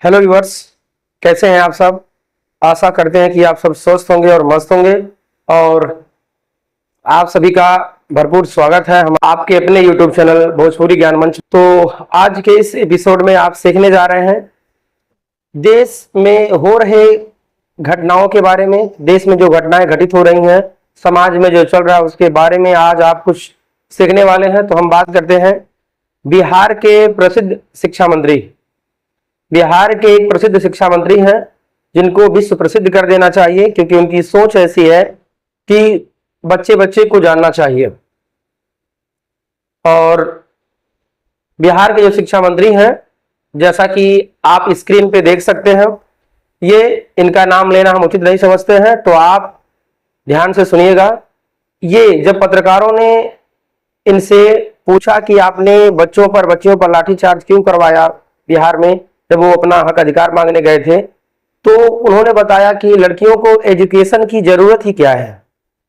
Hello viewers, कैसे हैं आप सब। आशा करते हैं कि आप सब स्वस्थ होंगे और मस्त होंगे। और आप सभी का भरपूर स्वागत है हम आपके अपने यूट्यूब चैनल भोजपुरी ज्ञान मंच। तो आज के इस एपिसोड में आप सीखने जा रहे हैं देश में हो रहे घटनाओं के बारे में। देश में जो घटनाएं घटित हो रही हैं, समाज में जो चल रहा है उसके बारे में आज आप कुछ सीखने वाले हैं। तो हम बात करते हैं बिहार के प्रसिद्ध शिक्षा मंत्री। बिहार के एक प्रसिद्ध शिक्षा मंत्री हैं जिनको विश्व प्रसिद्ध कर देना चाहिए, क्योंकि उनकी सोच ऐसी है कि बच्चे बच्चे को जानना चाहिए। और बिहार के जो शिक्षा मंत्री हैं, जैसा कि आप स्क्रीन पे देख सकते हैं, ये इनका नाम लेना हम उचित नहीं समझते हैं, तो आप ध्यान से सुनिएगा। ये जब पत्रकारों ने इनसे पूछा कि आपने बच्चों पर लाठीचार्ज क्यों करवाया बिहार में, जब वो अपना हक अधिकार मांगने गए थे, तो उन्होंने बताया कि लड़कियों को एजुकेशन की जरूरत ही क्या है।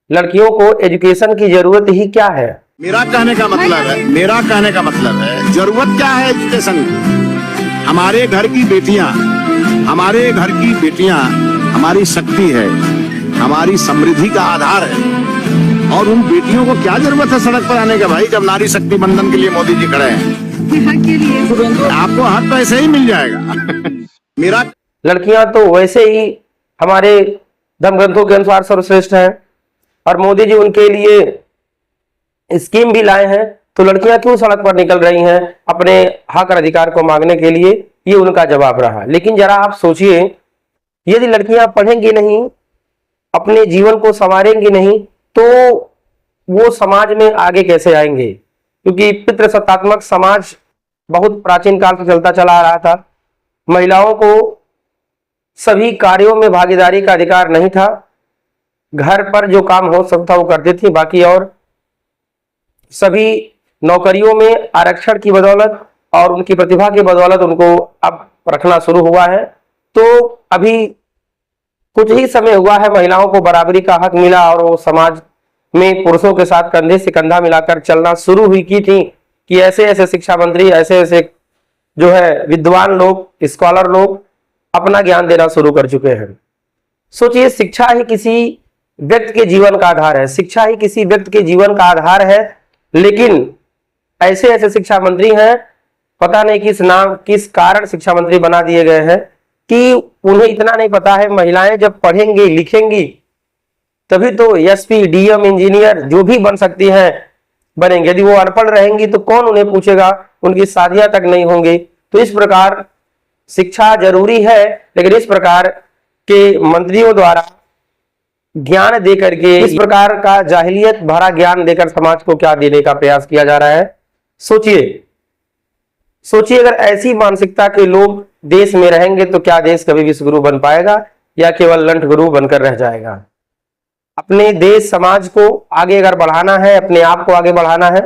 लड़कियों को एजुकेशन की जरूरत ही क्या है। मेरा कहने का मतलब है जरूरत क्या है एजुकेशन की। हमारे घर की बेटियां हमारी शक्ति है, हमारी समृद्धि का आधार है। और उन बेटियों को क्या जरूरत है सड़क पर आने का भाई, जब नारी शक्ति बंधन के लिए मोदी जी खड़े हैं। के लिए आपको हक तो ऐसे ही मिल जाएगा। लड़कियां तो वैसे ही हमारे धर्म ग्रंथों के अनुसार सर्वश्रेष्ठ हैं, और मोदी जी उनके लिए स्कीम भी लाए हैं। तो लड़कियां क्यों सड़क पर निकल रही हैं अपने हक और अधिकार को मांगने के लिए, ये उनका जवाब रहा। लेकिन जरा आप सोचिए, यदि लड़कियां पढ़ेंगी नहीं, अपने जीवन को संवारेंगी नहीं, तो वो समाज में आगे कैसे आएंगे। क्योंकि पितृसत्तात्मक समाज बहुत प्राचीन काल से चलता चला आ रहा था। महिलाओं को सभी कार्यों में भागीदारी का अधिकार नहीं था। घर पर जो काम हो सकता वो करती थी, बाकी और सभी नौकरियों में आरक्षण की बदौलत और उनकी प्रतिभा की बदौलत उनको अब रखना शुरू हुआ है। तो अभी कुछ ही समय हुआ है महिलाओं को बराबरी का हक मिला, और वो समाज में पुरुषों के साथ कंधे से कंधा मिलाकर चलना शुरू हुई की थी कि ऐसे ऐसे शिक्षा मंत्री, ऐसे ऐसे जो है विद्वान लोग, स्कॉलर लोग अपना ज्ञान देना शुरू कर चुके हैं। सोचिए, शिक्षा ही किसी व्यक्ति के जीवन का आधार है। शिक्षा ही किसी व्यक्ति के जीवन का आधार है, लेकिन ऐसे ऐसे शिक्षा मंत्री हैं, पता नहीं किस कारण शिक्षा मंत्री बना दिए गए हैं कि उन्हें इतना नहीं पता है महिलाएं जब पढ़ेंगी लिखेंगी तभी तो एसपी, डीएम, इंजीनियर जो भी बन सकती हैं बनेंगे। यदि वो अनपढ़ रहेंगी तो कौन उन्हें पूछेगा, उनकी शादियां तक नहीं होंगी। तो इस प्रकार शिक्षा जरूरी है, लेकिन इस प्रकार के मंत्रियों द्वारा ज्ञान देकर के, इस प्रकार का जाहिलियत भरा ज्ञान देकर समाज को क्या देने का प्रयास किया जा रहा है। सोचिए अगर ऐसी मानसिकता के लोग देश में रहेंगे तो क्या देश कभी विश्व गुरु बन पाएगा, या केवल लंठ गुरु बनकर रह जाएगा। अपने देश समाज को आगे अगर बढ़ाना है, अपने आप को आगे बढ़ाना है,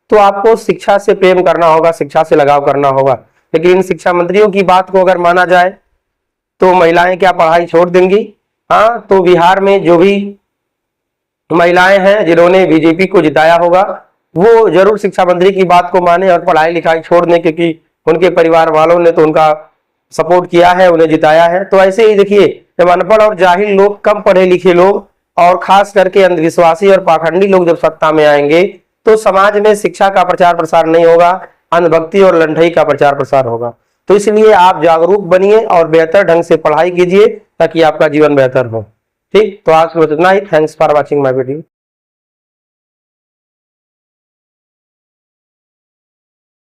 तो आपको शिक्षा से प्रेम करना होगा, शिक्षा से लगाव करना होगा। लेकिन इन शिक्षा मंत्रियों की बात को अगर माना जाए तो महिलाएं क्या पढ़ाई छोड़ देंगी। हाँ, तो बिहार में जो भी महिलाएं हैं जिन्होंने बीजेपी को जिताया होगा, वो जरूर शिक्षा मंत्री की बात को माने और पढ़ाई लिखाई छोड़ दें, क्योंकि उनके परिवार वालों ने तो उनका सपोर्ट किया है, उन्हें जिताया है। तो ऐसे ही देखिए, जब अनपढ़ और जाहिल लोग, कम पढ़े लिखे लोग और खास करके अंधविश्वासी और पाखंडी लोग जब सत्ता में आएंगे, तो समाज में शिक्षा का प्रचार प्रसार नहीं होगा, अंधभक्ति और लंढई का प्रचार प्रसार होगा। तो इसलिए आप जागरूक बनिए और बेहतर ढंग से पढ़ाई कीजिए ताकि आपका जीवन बेहतर हो। ठीक, तो आज के लिए इतना ही। Thanks for watching my video.